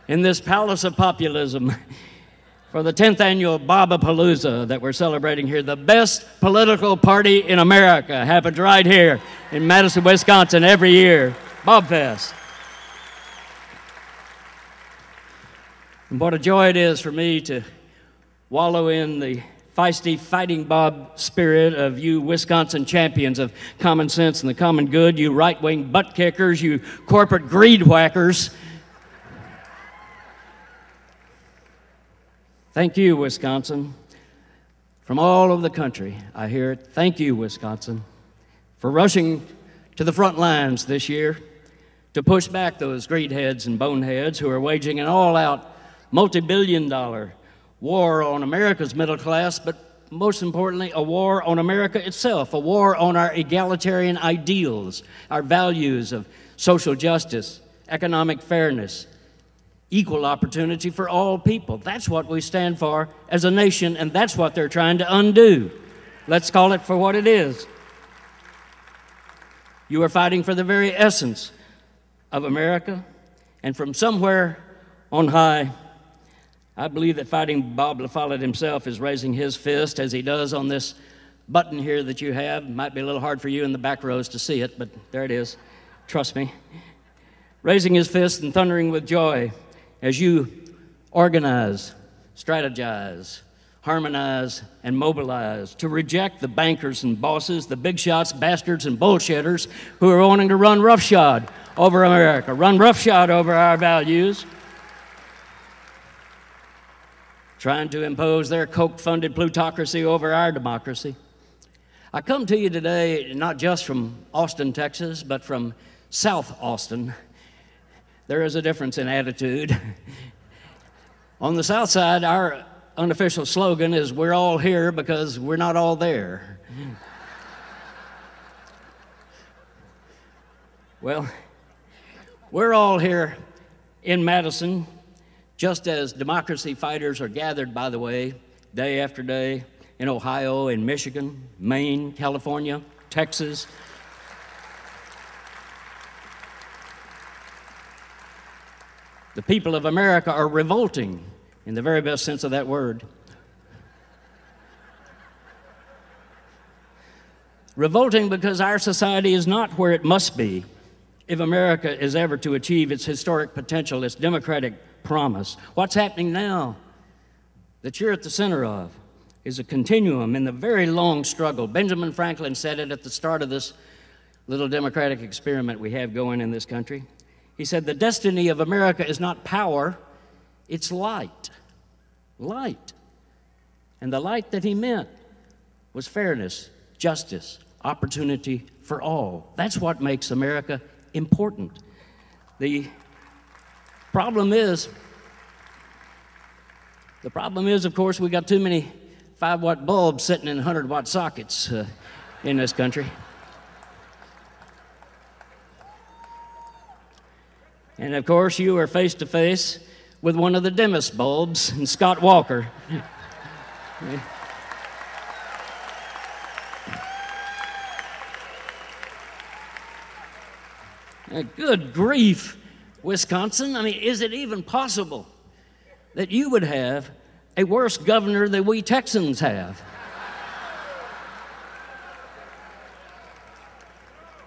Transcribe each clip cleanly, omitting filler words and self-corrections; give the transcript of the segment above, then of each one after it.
in this palace of populism for the 10th annual Bobapalooza that we're celebrating here. The best political party in America happens right here in Madison, Wisconsin every year, BobFest. And what a joy it is for me to wallow in the feisty fighting Bob spirit of you Wisconsin champions of common sense and the common good, you right-wing butt kickers, you corporate greed whackers. Thank you, Wisconsin. From all over the country, I hear it. Thank you, Wisconsin, for rushing to the front lines this year to push back those greedheads and boneheads who are waging an all-out, multi-billion-dollar war on America's middle class, but most importantly, a war on America itself, a war on our egalitarian ideals, our values of social justice, economic fairness, equal opportunity for all people. That's what we stand for as a nation, and that's what they're trying to undo. Let's call it for what it is. You are fighting for the very essence of America, and from somewhere on high, I believe that Fighting Bob LaFollette himself is raising his fist as he does on this button here that you have. It might be a little hard for you in the back rows to see it, but there it is. Trust me. Raising his fist and thundering with joy as you organize, strategize, harmonize, and mobilize to reject the bankers and bosses, the big shots, bastards, and bullshitters who are wanting to run roughshod over America, run roughshod over our values, trying to impose their Koch-funded plutocracy over our democracy. I come to you today not just from Austin, Texas, but from South Austin. There is a difference in attitude. On the South Side, our unofficial slogan is, "We're all here because we're not all there." Well, we're all here in Madison, just as democracy fighters are gathered, by the way, day after day in Ohio, in Michigan, Maine, California, Texas. The people of America are revolting in the very best sense of that word. Revolting because our society is not where it must be if America is ever to achieve its historic potential, its democratic promise. What's happening now that you're at the center of is a continuum in the very long struggle. Benjamin Franklin said it at the start of this little democratic experiment we have going in this country. He said, "The destiny of America is not power, it's light." Light. And the light that he meant was fairness, justice, opportunity for all. That's what makes America important. The problem is, of course, we got too many 5-watt bulbs sitting in 100-watt sockets in this country. And of course, you are face to face with one of the dimmest bulbs, and Scott Walker. Good grief, Wisconsin. I mean, is it even possible that you would have a worse governor than we Texans have?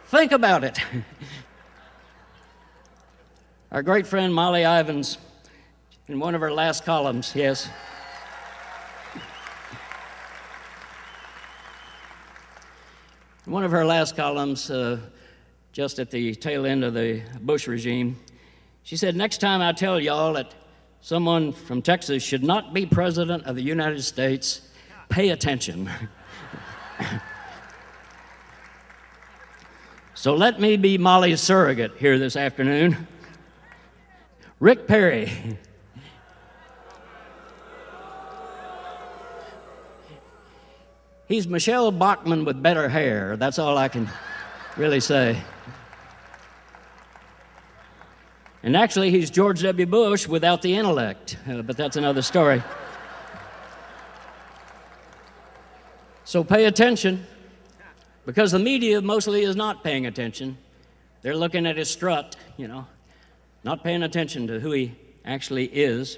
Think about it. Our great friend Molly Ivins, in one of her last columns, yes. In one of her last columns, just at the tail end of the Bush regime, she said, "Next time I tell y'all that someone from Texas should not be president of the United States, pay attention." So let me be Molly's surrogate here this afternoon. Rick Perry. He's Michelle Bachmann with better hair. That's all I can really say. And actually, he's George W. Bush without the intellect, but that's another story. So pay attention, because the media mostly is not paying attention. They're looking at his strut, you know, not paying attention to who he actually is.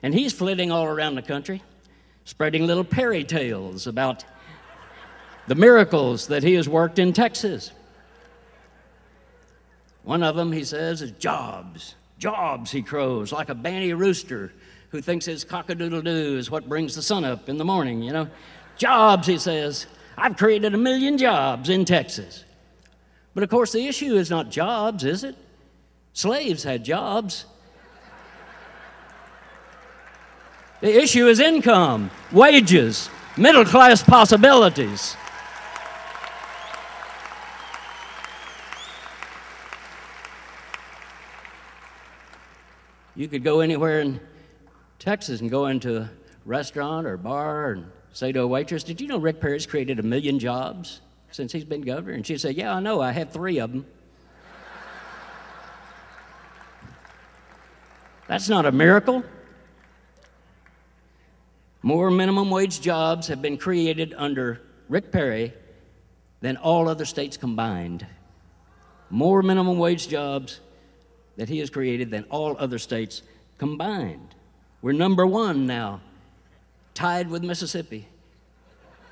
And he's flitting all around the country, spreading little fairy tales about the miracles that he has worked in Texas. One of them, he says, is jobs. Jobs, he crows, like a banty rooster who thinks his cock-a-doodle-doo is what brings the sun up in the morning, you know. Jobs, he says. I've created 1 million jobs in Texas. But of course, the issue is not jobs, is it? Slaves had jobs. The issue is income, wages, middle-class possibilities. You could go anywhere in Texas and go into a restaurant or bar and say to a waitress, did you know Rick Perry's created 1 million jobs since he's been governor? And she'd say, yeah, I know, I have 3 of them. That's not a miracle. More minimum wage jobs have been created under Rick Perry than all other states combined. More minimum wage jobs that he has created than all other states combined. We're #1 now, tied with Mississippi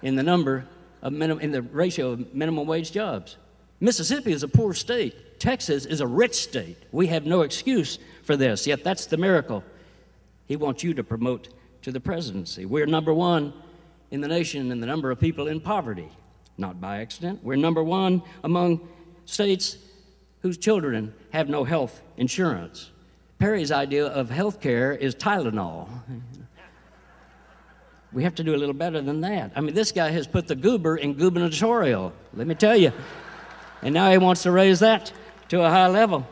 in the number of in the ratio of minimum wage jobs. Mississippi is a poor state. Texas is a rich state. We have no excuse for this, yet that's the miracle he wants you to promote to the presidency. We're #1 in the nation in the number of people in poverty, not by accident. We're #1 among states whose children have no health insurance. Perry's idea of health care is Tylenol. We have to do a little better than that. I mean, this guy has put the goober in gubernatorial, let me tell you. And now he wants to raise that to a high level.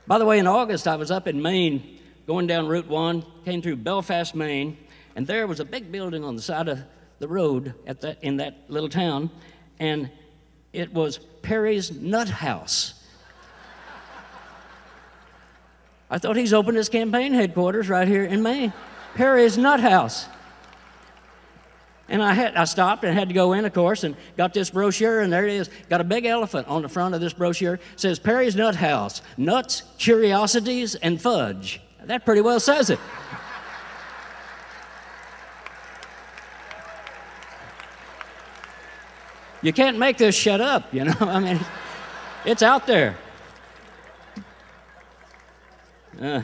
By the way, in August, I was up in Maine, going down Route 1, came through Belfast, Maine, and there was a big building on the side of the road in that little town, and it was Perry's Nut House. I thought he's opened his campaign headquarters right here in Maine. Perry's Nut House. And I stopped and had to go in, of course, and got this brochure, and there it is. Got a big elephant on the front of this brochure. It says, Perry's Nut House, nuts, curiosities, and fudge. That pretty well says it. You can't make this shut up, you know? I mean, it's out there. You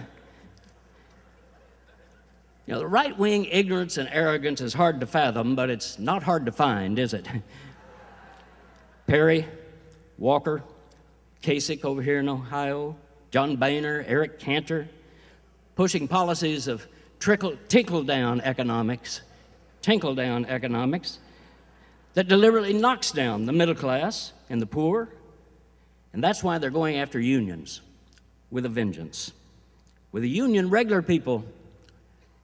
know, the right-wing ignorance and arrogance is hard to fathom, but it's not hard to find, is it? Perry, Walker, Kasich over here in Ohio, John Boehner, Eric Cantor, pushing policies of trickle-down economics that deliberately knocks down the middle class and the poor, and that's why they're going after unions with a vengeance. With a union, regular people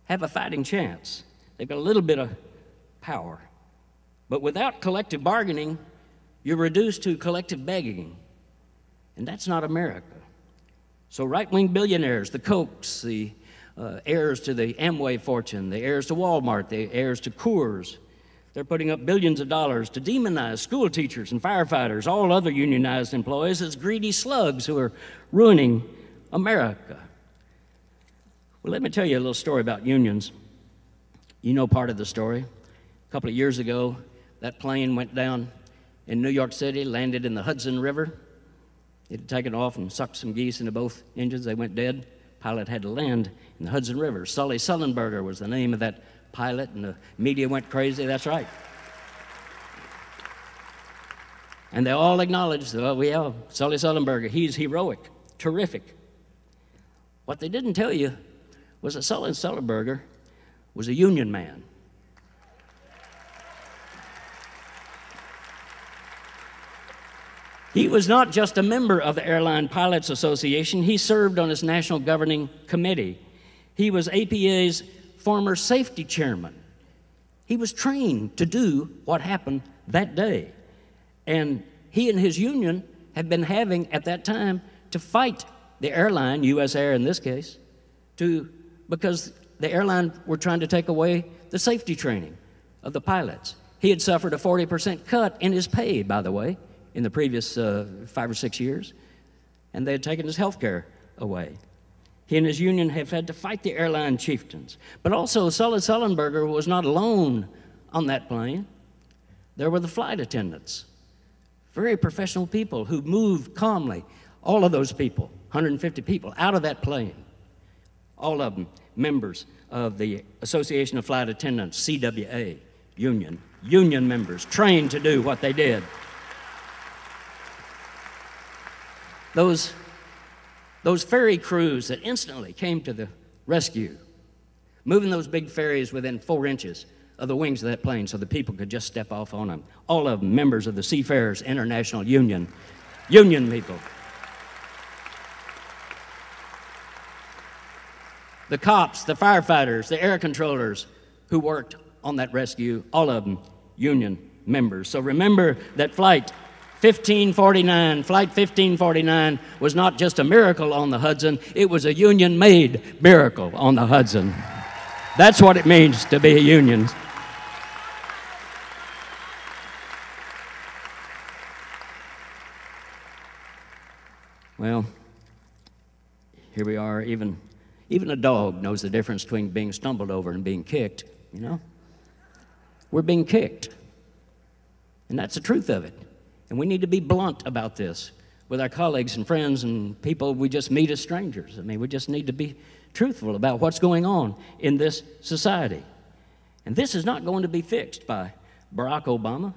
have a fighting chance. They've got a little bit of power. But without collective bargaining, you're reduced to collective begging. And that's not America. So right-wing billionaires, the Kochs, the heirs to the Amway fortune, the heirs to Walmart, the heirs to Coors, they're putting up billions of dollars to demonize school teachers and firefighters, all other unionized employees, as greedy slugs who are ruining America. Well, let me tell you a little story about unions. You know part of the story. A couple of years ago, that plane went down in New York City, landed in the Hudson River. It had taken off and sucked some geese into both engines. They went dead. Pilot had to land in the Hudson River. Sully Sullenberger was the name of that pilot, and the media went crazy. That's right. And they all acknowledged, well, yeah, Sully Sullenberger, he's heroic, terrific. What they didn't tell you was that Sully Sullenberger was a union man. He was not just a member of the Airline Pilots Association, he served on its national governing committee. He was APA's former safety chairman. He was trained to do what happened that day. And he and his union had been having, at that time, to fight the airline, U.S. Air in this case, because the airline were trying to take away the safety training of the pilots. He had suffered a 40% cut in his pay, by the way, in the previous 5 or 6 years, and they had taken his health care away. He and his union have had to fight the airline chieftains. But also, Sullenberger was not alone on that plane. There were the flight attendants, very professional people who moved calmly. All of those people, 150 people, out of that plane, all of them members of the Association of Flight Attendants, CWA, union members, trained to do what they did. Those ferry crews that instantly came to the rescue, moving those big ferries within 4 inches of the wings of that plane so the people could just step off on them. All of them members of the Seafarers International Union people. The cops, the firefighters, the air controllers who worked on that rescue, all of them union members. So remember that Flight 1549 was not just a miracle on the Hudson, it was a union-made miracle on the Hudson. That's what it means to be a union. Well, here we are. Even a dog knows the difference between being stumbled over and being kicked, you know? We're being kicked. And that's the truth of it. And we need to be blunt about this with our colleagues and friends and people we just meet as strangers. I mean, we just need to be truthful about what's going on in this society. And this is not going to be fixed by Barack Obama,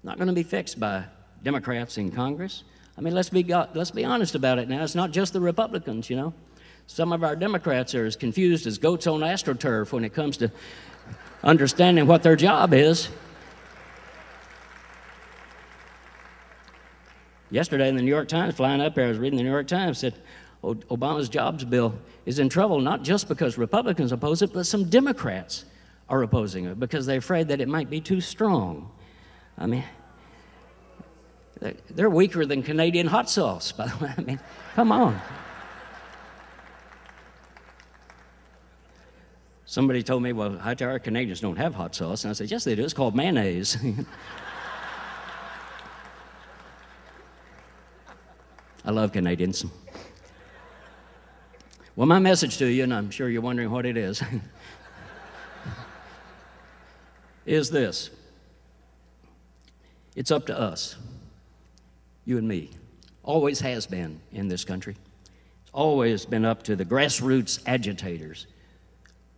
not going to be fixed by Democrats in Congress. I mean, let's be honest about it now. It's not just the Republicans, you know. Some of our Democrats are as confused as goats on AstroTurf when it comes to understanding what their job is. Yesterday in the New York Times, flying up here, I was reading the New York Times, said Obama's jobs bill is in trouble not just because Republicans oppose it, but some Democrats are opposing it because they're afraid that it might be too strong. I mean, they're weaker than Canadian hot sauce, by the way. I mean, come on. Somebody told me, well, Hightower, Canadians don't have hot sauce. And I said, yes, they do. It's called mayonnaise. I love Canadians. Well, my message to you, and I'm sure you're wondering what it is this. It's up to us, you and me. Always has been in this country. It's always been up to the grassroots agitators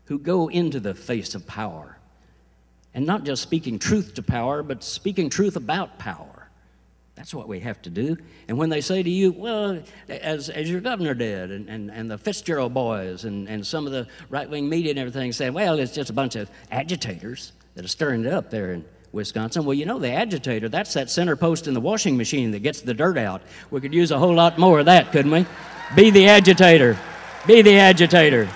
who go into the face of power, and not just speaking truth to power, but speaking truth about power. That's what we have to do. And when they say to you, well, as your governor did, and the Fitzgerald boys, and some of the right-wing media and everything saying, well, it's just a bunch of agitators that are stirring it up there in Wisconsin. Well, you know, the agitator, that's that center post in the washing machine that gets the dirt out. We could use a whole lot more of that, couldn't we? Be the agitator. Be the agitator.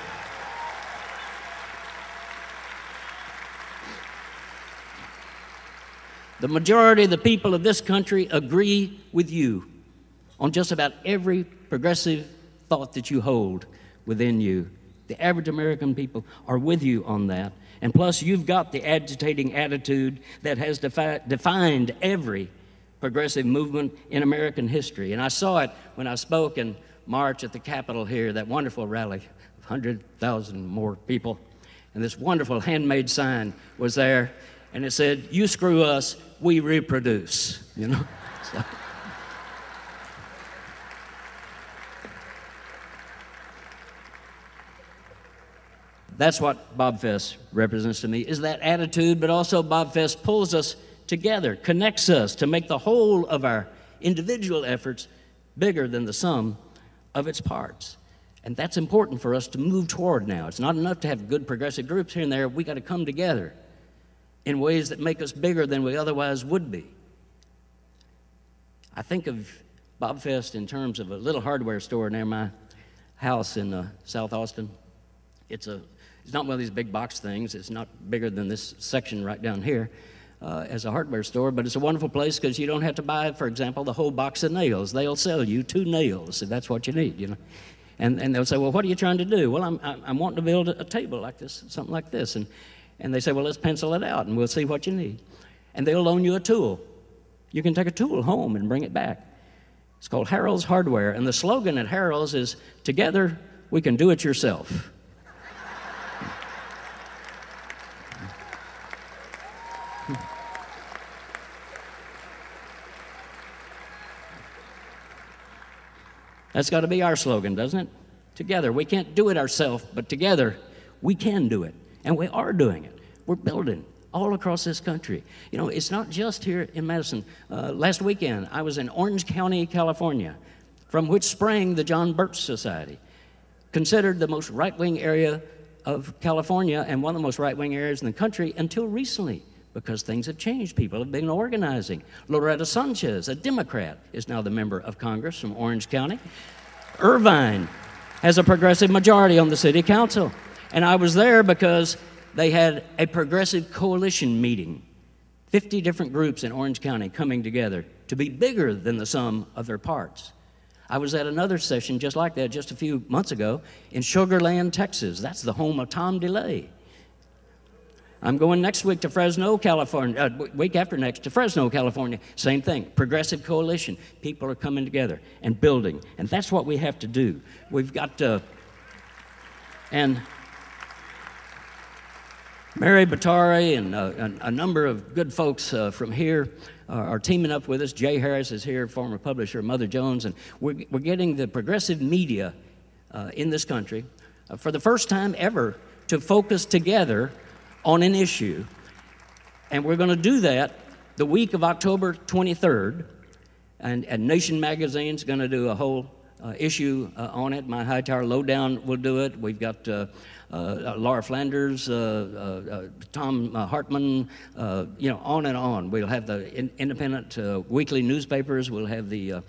The majority of the people of this country agree with you on just about every progressive thought that you hold within you. The average American people are with you on that. And plus, you've got the agitating attitude that has defined every progressive movement in American history. And I saw it when I spoke in March at the Capitol here, that wonderful rally, 100,000 more people. And this wonderful handmade sign was there. And it said, you screw us, we reproduce, you know. So. That's what Bobfest represents to me, is that attitude, but also Bobfest pulls us together, connects us to make the whole of our individual efforts bigger than the sum of its parts. And that's important for us to move toward now. It's not enough to have good progressive groups here and there. We got to come together in ways that make us bigger than we otherwise would be. I think of Bobfest in terms of a little hardware store near my house in South Austin. It's not one of these big box things. It's not bigger than this section right down here as a hardware store, but it's a wonderful place because you don't have to buy, for example, the whole box of nails. They'll sell you 2 nails if that's what you need, you know. And they'll say, well, what are you trying to do? Well, I'm wanting to build a table like this, something like this. And they say, well, let's pencil it out, and we'll see what you need. And they'll loan you a tool. You can take a tool home and bring it back. It's called Harold's Hardware, and the slogan at Harold's is, together we can do it yourself. That's got to be our slogan, doesn't it? Together. We can't do it ourselves, but together we can do it. And we are doing it. We're building all across this country. You know, it's not just here in Madison. Last weekend, I was in Orange County, California, from which sprang the John Birch Society, considered the most right-wing area of California and one of the most right-wing areas in the country until recently, because things have changed. People have been organizing. Loretta Sanchez, a Democrat, is now the member of Congress from Orange County. Irvine has a progressive majority on the city council. And I was there because they had a progressive coalition meeting, 50 different groups in Orange County coming together to be bigger than the sum of their parts. I was at another session just like that just a few months ago in Sugar Land, Texas. That's the home of Tom DeLay. I'm going next week to Fresno, California, week after next to Fresno, California. Same thing, progressive coalition. People are coming together and building, and that's what we have to do. We've got to, and Mary Batari and a number of good folks from here are teaming up with us. Jay Harris is here, former publisher of Mother Jones, and we're getting the progressive media in this country for the first time ever to focus together on an issue. And we're going to do that the week of October 23rd, and Nation Magazine's going to do a whole issue on it. My Hightower Lowdown will do it. We've got Laura Flanders, Tom Hartman, you know, on and on. We'll have the independent weekly newspapers. We'll have the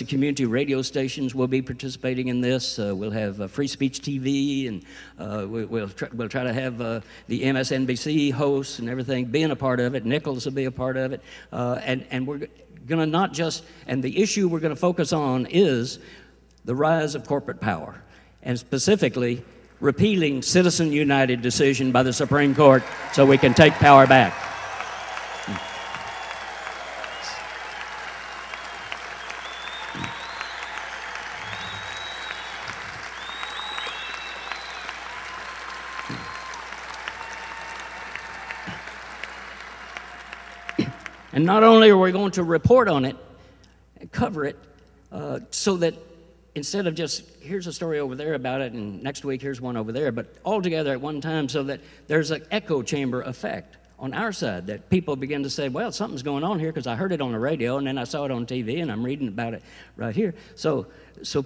community radio stations will be participating in this. We'll have Free Speech TV, and we'll try to have the MSNBC hosts and everything being a part of it. Nichols will be a part of it, and we're going to not just, and the issue we're going to focus on is the rise of corporate power, and specifically repealing Citizen United decision by the Supreme Court so we can take power back. And not only are we going to report on it and cover it so that instead of just, here's a story over there about it, and next week here's one over there, but all together at one time so that there's an echo chamber effect on our side, that people begin to say, well, something's going on here because I heard it on the radio and then I saw it on TV and I'm reading about it right here. So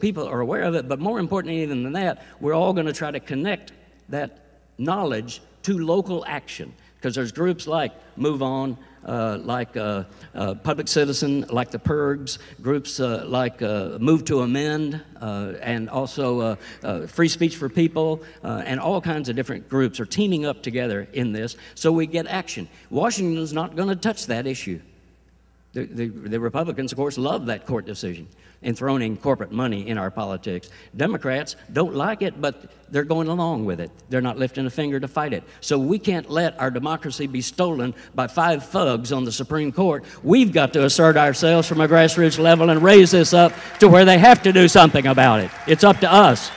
people are aware of it, but more importantly even than that, we're all going to try to connect that knowledge to local action, because there's groups like Move On, like Public Citizen, like the Purgs, groups like Move to Amend, and also Free Speech for People, and all kinds of different groups are teaming up together in this so we get action. Washington's not going to touch that issue. The Republicans, of course, love that court decision, enthroning corporate money in our politics. Democrats don't like it, but they're going along with it. They're not lifting a finger to fight it. So we can't let our democracy be stolen by 5 thugs on the Supreme Court. We've got to assert ourselves from a grassroots level and raise this up to where they have to do something about it. It's up to us.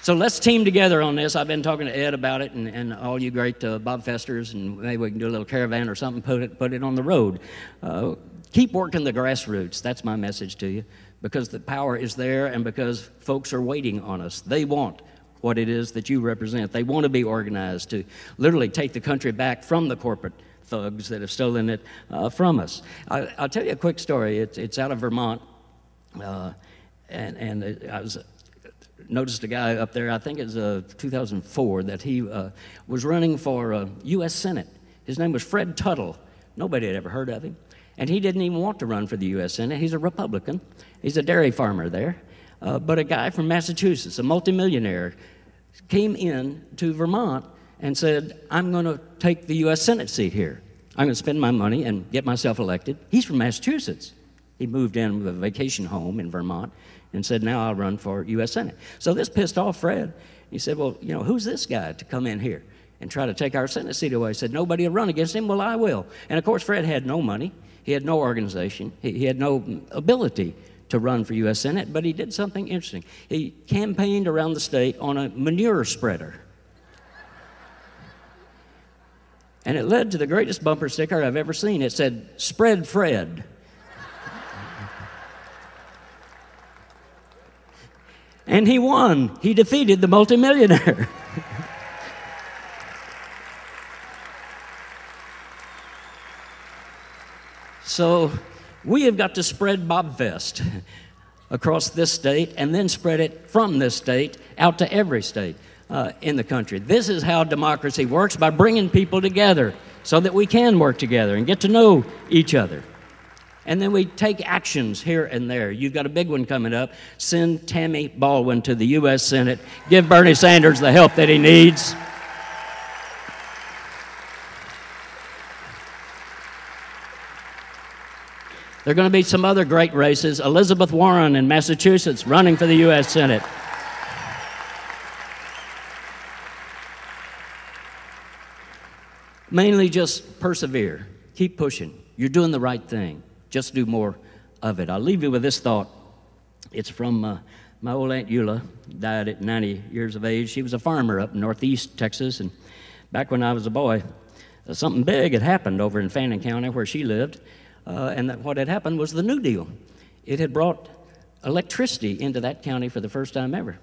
So let's team together on this. I've been talking to Ed about it, and all you great Bob Festers, and maybe we can do a little caravan or something, put it on the road. Keep working the grassroots. That's my message to you, because the power is there and because folks are waiting on us. They want what it is that you represent. They want to be organized to literally take the country back from the corporate thugs that have stolen it from us. I'll tell you a quick story. It's out of Vermont, and I was noticed a guy up there, I think it was 2004, that he was running for U.S. Senate. His name was Fred Tuttle. Nobody had ever heard of him. And he didn't even want to run for the U.S. Senate. He's a Republican. He's a dairy farmer there. But a guy from Massachusetts, a multimillionaire, came in to Vermont and said, I'm going to take the U.S. Senate seat here. I'm going to spend my money and get myself elected. He's from Massachusetts. He moved in with a vacation home in Vermont and said, now I'll run for U.S. Senate. So this pissed off Fred. He said, well, you know, who's this guy to come in here and try to take our Senate seat away. He said, nobody will run against him. Well, I will. And of course, Fred had no money. He had no organization. He had no ability to run for U.S. Senate, but he did something interesting. He campaigned around the state on a manure spreader. And it led to the greatest bumper sticker I've ever seen. It said, "Spread Fred." And he won. He defeated the multimillionaire. So we have got to spread Bobfest across this state and then spread it from this state out to every state in the country. This is how democracy works, by bringing people together so that we can work together and get to know each other. And then we take actions here and there. You've got a big one coming up. Send Tammy Baldwin to the U.S. Senate. Give Bernie Sanders the help that he needs. There are going to be some other great races. Elizabeth Warren in Massachusetts running for the U.S. Senate. Mainly just persevere. Keep pushing. You're doing the right thing. Just do more of it. I'll leave you with this thought. It's from my old Aunt Eula, died at 90 years of age. She was a farmer up in northeast Texas, and back when I was a boy, something big had happened over in Fannin County where she lived. And what had happened was the New Deal. It had brought electricity into that county for the first time ever.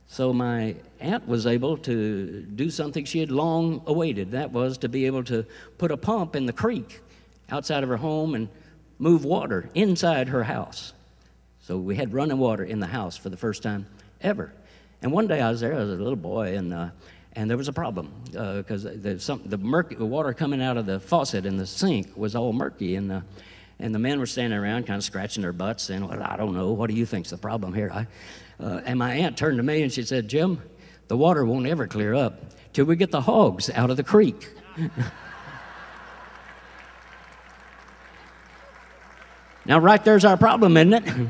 So my aunt was able to do something she had long awaited. That was to be able to put a pump in the creek outside of her home and move water inside her house. So we had running water in the house for the first time ever. And one day I was there, I was a little boy, and there was a problem because the water coming out of the faucet in the sink was all murky, and the men were standing around kind of scratching their butts saying, "Well, I don't know, what do you think's the problem here?" And my aunt turned to me and she said, "Jim, the water won't ever clear up till we get the hogs out of the creek." Now right there's our problem, isn't it?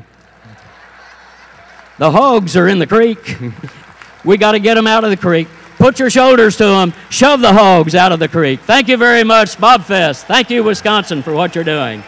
The hogs are in the creek. We got to get them out of the creek. Put your shoulders to them. Shove the hogs out of the creek. Thank you very much, Bobfest. Thank you, Wisconsin, for what you're doing.